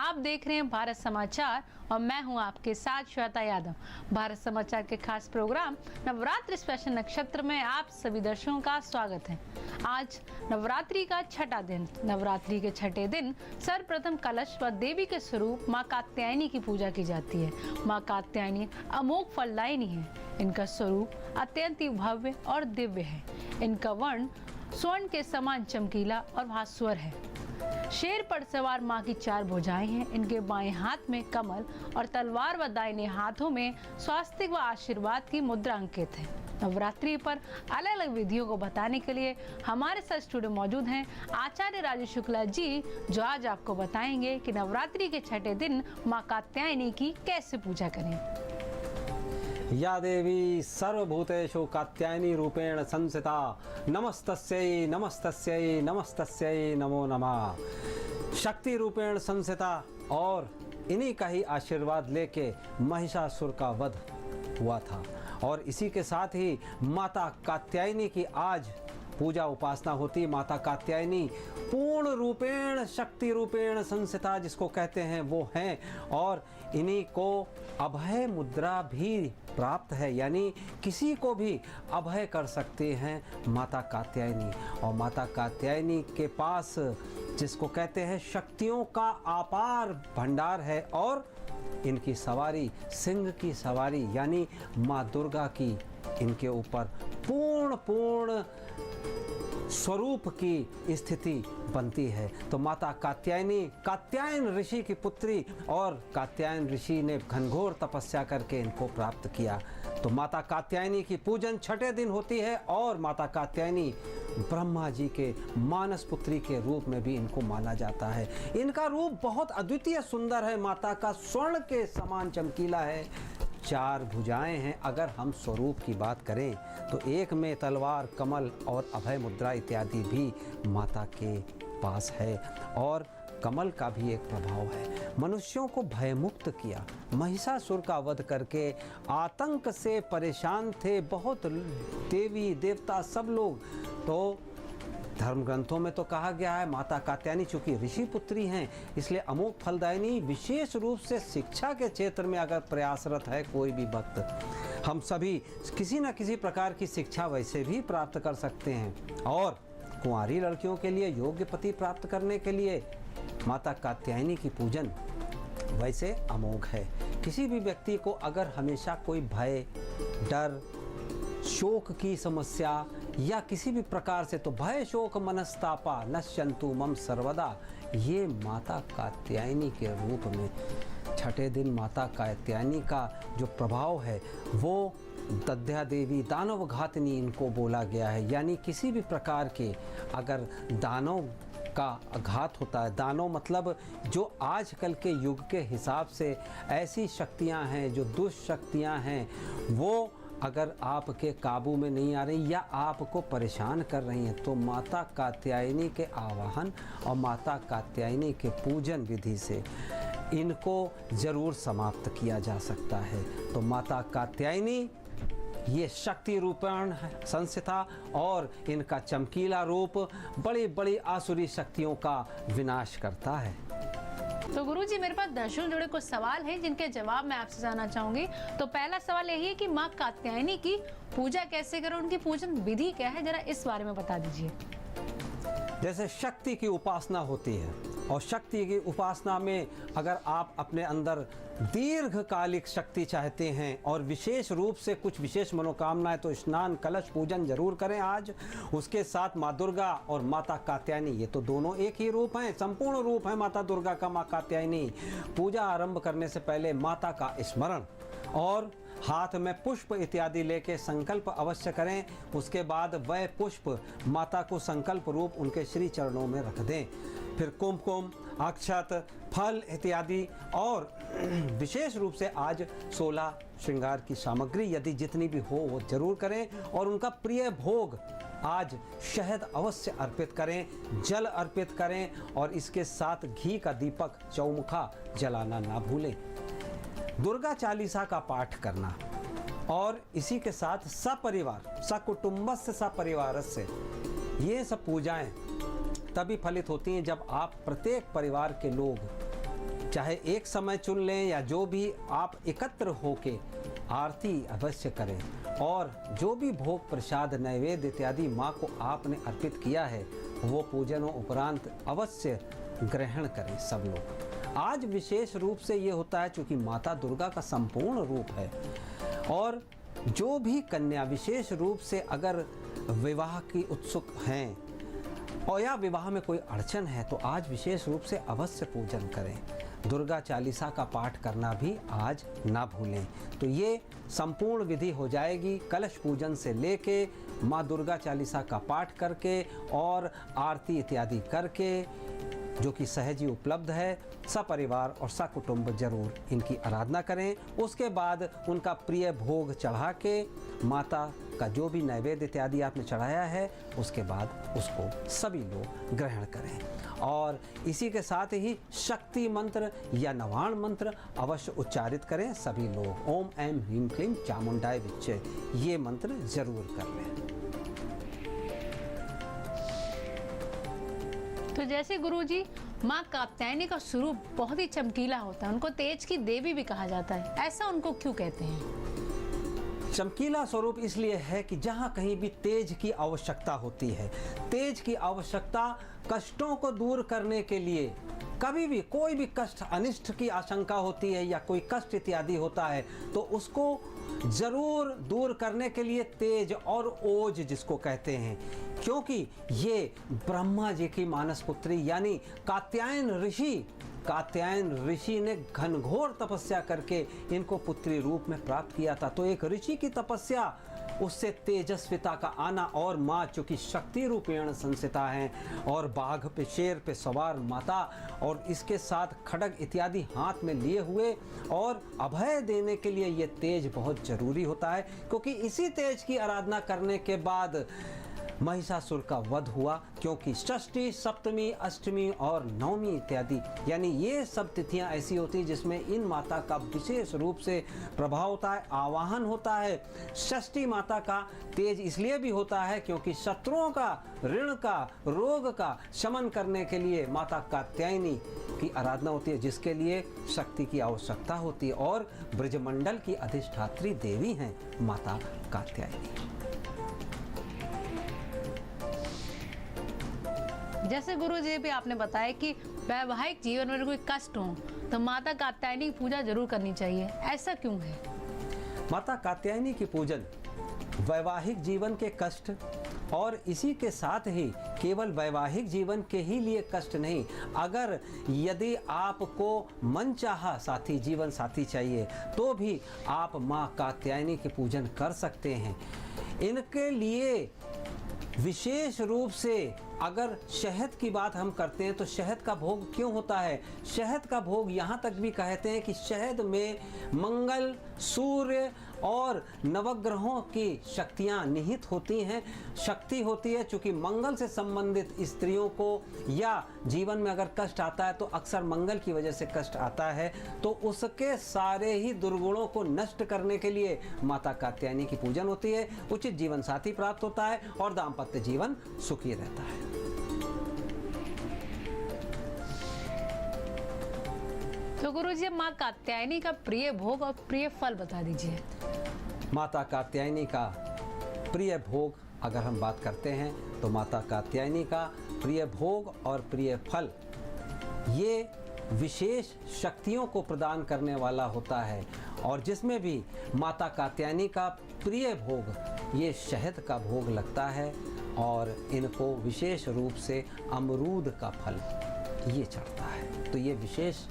आप देख रहे हैं भारत समाचार और मैं हूं आपके साथ श्वेता यादव। भारत समाचार के खास प्रोग्राम नवरात्रि स्पेशल नक्षत्र में आप सभी दर्शकों का स्वागत है। आज नवरात्रि का छठा दिन। नवरात्रि के छठे दिन सर्वप्रथम कलश व देवी के स्वरूप मां कात्यायनी की पूजा की जाती है। मां कात्यायनी अमोघ फलदायिनी है। इनका स्वरूप अत्यंत ही भव्य और दिव्य है। इनका वर्ण स्वर्ण के समान चमकीला और भास्वर है। शेर पर सवार मां की 4 भुजाएं हैं। इनके बाएं हाथ में कमल और तलवार व दाहिने हाथों में स्वास्तिक व आशीर्वाद की मुद्रा अंकित है। नवरात्रि पर अलग अलग विधियों को बताने के लिए हमारे साथ स्टूडियो मौजूद हैं आचार्य राजू शुक्ला जी, जो आज आपको बताएंगे कि नवरात्रि के छठे दिन मां कात्यायनी की कैसे पूजा करें। या देवी सर्वभूतेषु कात्यायनी रूपेण संस्थिता नमस्तस्यै नमस्तस्यै नमस्तस्यै नमो नमः। शक्ति रूपेण संस्थिता और इन्हीं का ही आशीर्वाद लेके महिषासुर का वध हुआ था और इसी के साथ ही माता कात्यायनी की आज पूजा उपासना होती। माता कात्यायनी पूर्ण रूपेण शक्ति रूपेण संस्थिता जिसको कहते हैं वो हैं और इन्हीं को अभय मुद्रा भी प्राप्त है, यानी किसी को भी अभय कर सकते हैं माता कात्यायनी। और माता कात्यायनी के पास जिसको कहते हैं शक्तियों का अपार भंडार है और इनकी सवारी सिंह की सवारी यानी माँ दुर्गा की इनके ऊपर पूर्ण स्वरूप की स्थिति बनती है। तो माता कात्यायनी कात्यायन ऋषि की पुत्री और कात्यायन ऋषि ने घनघोर तपस्या करके इनको प्राप्त किया। तो माता कात्यायनी की पूजन छठे दिन होती है और माता कात्यायनी ब्रह्मा जी के मानस पुत्री के रूप में भी इनको माना जाता है। इनका रूप बहुत अद्वितीय सुंदर है। माता का स्वर्ण के समान चमकीला है। 4 भुजाएं हैं। अगर हम स्वरूप की बात करें तो एक में तलवार, कमल और अभय मुद्रा इत्यादि भी माता के पास है और कमल का भी एक प्रभाव है। मनुष्यों को भयमुक्त किया। महिषासुर का वध करके आतंक से परेशान थे बहुत देवी देवता सब लोग। तो धर्म ग्रंथों में तो कहा गया है माता कात्यायनी चूंकि ऋषि पुत्री हैं इसलिए अमोघ फलदायिनी, विशेष रूप से शिक्षा के क्षेत्र में अगर प्रयासरत है कोई भी भक्त, हम सभी किसी न किसी प्रकार की शिक्षा वैसे भी प्राप्त कर सकते हैं। और कुंवारी लड़कियों के लिए योग्य पति प्राप्त करने के लिए माता कात्यायनी की पूजन वैसे अमोघ है। किसी भी व्यक्ति को अगर हमेशा कोई भय, डर, शोक की समस्या या किसी भी प्रकार से, तो भय शोक मनस्तापा नश्यन्तु मम सर्वदा, ये माता कात्यायनी के रूप में छठे दिन माता कात्यायनी का जो प्रभाव है वो दध्या देवी दानव घातनी इनको बोला गया है। यानी किसी भी प्रकार के अगर दानव का घात होता है, दानव मतलब जो आजकल के युग के हिसाब से ऐसी शक्तियां हैं जो दुष्ट शक्तियां हैं वो अगर आपके काबू में नहीं आ रही या आपको परेशान कर रही हैं तो माता कात्यायनी के आवाहन और माता कात्यायनी के पूजन विधि से इनको ज़रूर समाप्त किया जा सकता है। तो माता कात्यायनी ये शक्ति रूपेण संस्थिता और इनका चमकीला रूप बड़ी बड़ी आसुरी शक्तियों का विनाश करता है। तो गुरुजी, मेरे पास दर्शकों जुड़े कुछ सवाल हैं जिनके जवाब मैं आपसे जानना चाहूंगी। तो पहला सवाल यही है कि मां कात्यायनी की पूजा कैसे करें, उनकी पूजन विधि क्या है, जरा इस बारे में बता दीजिए। जैसे शक्ति की उपासना होती है और शक्ति की उपासना में अगर आप अपने अंदर दीर्घकालिक शक्ति चाहते हैं और विशेष रूप से कुछ विशेष मनोकामनाएं तो स्नान कलश पूजन जरूर करें आज। उसके साथ माँ दुर्गा और माता कात्यायनी ये तो दोनों एक ही रूप हैं, संपूर्ण रूप है माता दुर्गा का माँ कात्यायनी। पूजा आरंभ करने से पहले माता का स्मरण और हाथ में पुष्प इत्यादि लेके संकल्प अवश्य करें। उसके बाद वह पुष्प माता को संकल्प रूप उनके श्री चरणों में रख दें। फिर कुमकुम, अक्षत, फल इत्यादि और विशेष रूप से आज 16 श्रृंगार की सामग्री यदि जितनी भी हो वो जरूर करें और उनका प्रिय भोग आज शहद अवश्य अर्पित करें, जल अर्पित करें और इसके साथ घी का दीपक चौमुखा जलाना ना भूलें। दुर्गा चालीसा का पाठ करना और इसी के साथ सपरिवार सकुटुंबस्य सपरिवारस्य ये सब पूजाएं तभी फलित होती हैं जब आप प्रत्येक परिवार के लोग चाहे एक समय चुन लें या जो भी आप एकत्र होके आरती अवश्य करें और जो भी भोग प्रसाद नैवेद्य इत्यादि माँ को आपने अर्पित किया है वो पूजनों उपरांत अवश्य ग्रहण करें सब लोग। आज विशेष रूप से ये होता है क्योंकि माता दुर्गा का संपूर्ण रूप है और जो भी कन्या विशेष रूप से अगर विवाह की उत्सुक हैं और या विवाह में कोई अड़चन है तो आज विशेष रूप से अवश्य पूजन करें। दुर्गा चालीसा का पाठ करना भी आज ना भूलें। तो ये संपूर्ण विधि हो जाएगी कलश पूजन से लेके माँ दुर्गा चालीसा का पाठ करके और आरती इत्यादि करके जो कि सहज ही उपलब्ध है। सपरिवार और सकुटुंब जरूर इनकी आराधना करें। उसके बाद उनका प्रिय भोग चढ़ा के माता का जो भी नैवेद्य इत्यादि आपने चढ़ाया है उसके बाद उसको सभी लोग ग्रहण करें और इसी के साथ ही शक्ति मंत्र या नवाण मंत्र अवश्य उच्चारित करें सभी लोग। ओम ऐं ह्रीं क्लीं चामुंडाय विच्चे ये मंत्र जरूर कर लें। तो जैसे गुरुजी माँ कात्यायनी का स्वरूप बहुत ही चमकीला होता है, उनको तेज की देवी भी कहा जाता है, ऐसा उनको क्यों कहते हैं? चमकीला स्वरूप इसलिए है कि जहाँ कहीं भी तेज की आवश्यकता होती है, तेज की आवश्यकता कष्टों को दूर करने के लिए, कभी भी कोई भी कष्ट अनिष्ट की आशंका होती है या कोई कष्ट इत्यादि होता है तो उसको जरूर दूर करने के लिए तेज और ओज जिसको कहते हैं, क्योंकि ये ब्रह्मा जी की मानस पुत्री यानी कात्यायन ऋषि ने घनघोर तपस्या करके इनको पुत्री रूप में प्राप्त किया था। तो एक ऋषि की तपस्या उससे तेजस्विता का आना और माँ चूँकि शक्ति रूपेण संसिता हैं और बाघ पे शेर पे सवार माता और इसके साथ खड्ग इत्यादि हाथ में लिए हुए और अभय देने के लिए ये तेज बहुत जरूरी होता है, क्योंकि इसी तेज की आराधना करने के बाद महिषासुर का वध हुआ। क्योंकि षष्ठी सप्तमी अष्टमी और नवमी इत्यादि यानी ये सब तिथियां ऐसी होती हैं जिसमें इन माता का विशेष रूप से प्रभाव होता है, आवाहन होता है। षष्ठी माता का तेज इसलिए भी होता है क्योंकि शत्रुओं का, ऋण का, रोग का शमन करने के लिए माता कात्यायनी की आराधना होती है, जिसके लिए शक्ति की आवश्यकता होती है और ब्रजमंडल की अधिष्ठात्री देवी हैं माता कात्यायनी। जैसे गुरु जी भी आपने बताया कि वैवाहिक जीवन में कोई कष्ट हो तो माता कात्यायनी की पूजा जरूर करनी चाहिए, ऐसा क्यों है? माता कात्यायनी की पूजन वैवाहिक जीवन के कष्ट और इसी के साथ ही केवल वैवाहिक जीवन के ही लिए कष्ट नहीं, अगर यदि आपको मनचाहा साथी जीवन साथी चाहिए तो भी आप माँ कात्यायनी की पूजन कर सकते हैं। इनके लिए विशेष रूप से अगर शहद की बात हम करते हैं तो शहद का भोग क्यों होता है? शहद का भोग यहाँ तक भी कहते हैं कि शहद में मंगल, सूर्य और नवग्रहों की शक्तियाँ निहित होती हैं। शक्ति होती है चूँकि मंगल से संबंधित स्त्रियों को या जीवन में अगर कष्ट आता है तो अक्सर मंगल की वजह से कष्ट आता है, तो उसके सारे ही दुर्गुणों को नष्ट करने के लिए माता कात्यायनी की पूजन होती है। उचित जीवन साथी प्राप्त होता है और दाम्पत्य जीवन सुखी रहता है। तो गुरु जी माँ कात्यायनी का प्रिय भोग और प्रिय फल बता दीजिए। माता कात्यायनी का प्रिय भोग अगर हम बात करते हैं तो माता कात्यायनी का प्रिय भोग और प्रिय फल ये विशेष शक्तियों को प्रदान करने वाला होता है और जिसमें भी माता कात्यायनी का प्रिय भोग ये शहद का भोग लगता है और इनको विशेष रूप से अमरूद का फल ये चढ़ता है। तो ये विशेष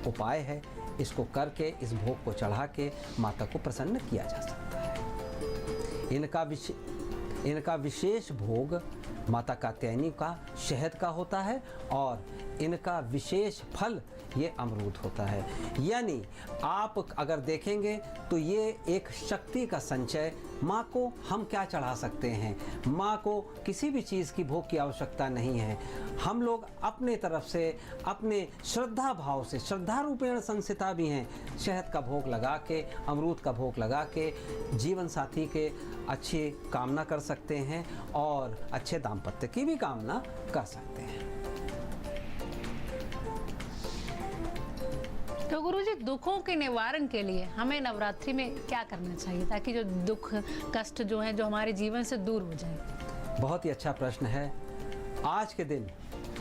उपाय है, इसको करके इस भोग को चढ़ा के माता को प्रसन्न किया जा सकता है। इनका विशेष भोग माता कात्यायनी का शहद का होता है और इनका विशेष फल ये अमरूद होता है। यानी आप अगर देखेंगे तो ये एक शक्ति का संचय। माँ को हम क्या चढ़ा सकते हैं? माँ को किसी भी चीज़ की भोग की आवश्यकता नहीं है। हम लोग अपने तरफ से अपने श्रद्धा भाव से, श्रद्धा रूपेण संसिता भी हैं, शहद का भोग लगा के, अमरूद का भोग लगा के जीवन साथी के अच्छी कामना कर सकते हैं और अच्छे दाम्पत्य की भी कामना कर सकते हैं। दुखों के निवारण के लिए हमें नवरात्रि में क्या करना चाहिए ताकि जो दुख कष्ट जो है जो हमारे जीवन से दूर हो जाए? बहुत ही अच्छा प्रश्न है। आज के दिन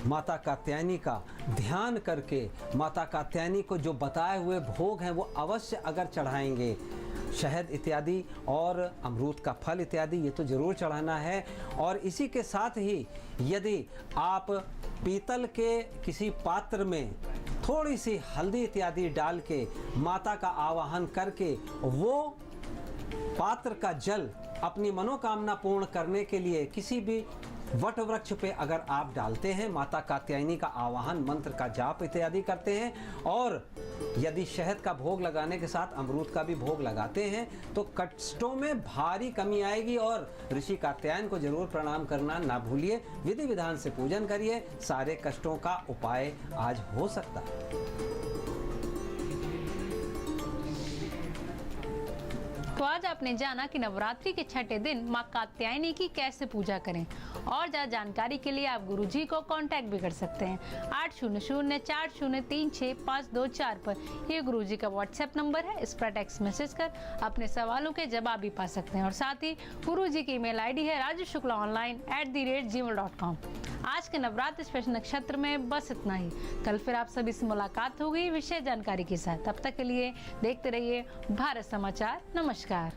माता कात्यायनी का ध्यान करके माता कात्यायनी को जो बताए हुए भोग हैं वो अवश्य अगर चढ़ाएंगे, शहद इत्यादि और अमरूद का फल इत्यादि ये तो ज़रूर चढ़ाना है। और इसी के साथ ही यदि आप पीतल के किसी पात्र में थोड़ी सी हल्दी इत्यादि डाल के माता का आवाहन करके वो पात्र का जल अपनी मनोकामना पूर्ण करने के लिए किसी भी वट वृक्ष पे अगर आप डालते हैं, माता कात्यायनी का आवाहन मंत्र का जाप इत्यादि करते हैं और यदि शहद का भोग लगाने के साथ अमरूद का भी भोग लगाते हैं तो कष्टों में भारी कमी आएगी। और ऋषि कात्यायन को जरूर प्रणाम करना ना भूलिए, विधि विधान से पूजन करिए, सारे कष्टों का उपाय आज हो सकता है। तो आज आपने जाना कि नवरात्रि के छठे दिन माँ कात्यायनी की कैसे पूजा करें। और ज़्यादा जानकारी के लिए आप गुरुजी को कांटेक्ट भी कर सकते हैं 8004036524 पर। ये गुरुजी का व्हाट्सएप नंबर है, इस पर टेक्स्ट मैसेज कर अपने सवालों के जवाब भी पा सकते हैं। और साथ ही गुरुजी की ईमेल आईडी है rajushukla@gmail.com। आज के नवरात्रि स्पेशल नक्षत्र में बस इतना ही। कल फिर आप सभी से मुलाकात होगी विशेष जानकारी के साथ। तब तक के लिए देखते रहिए भारत समाचार। नमस्कार।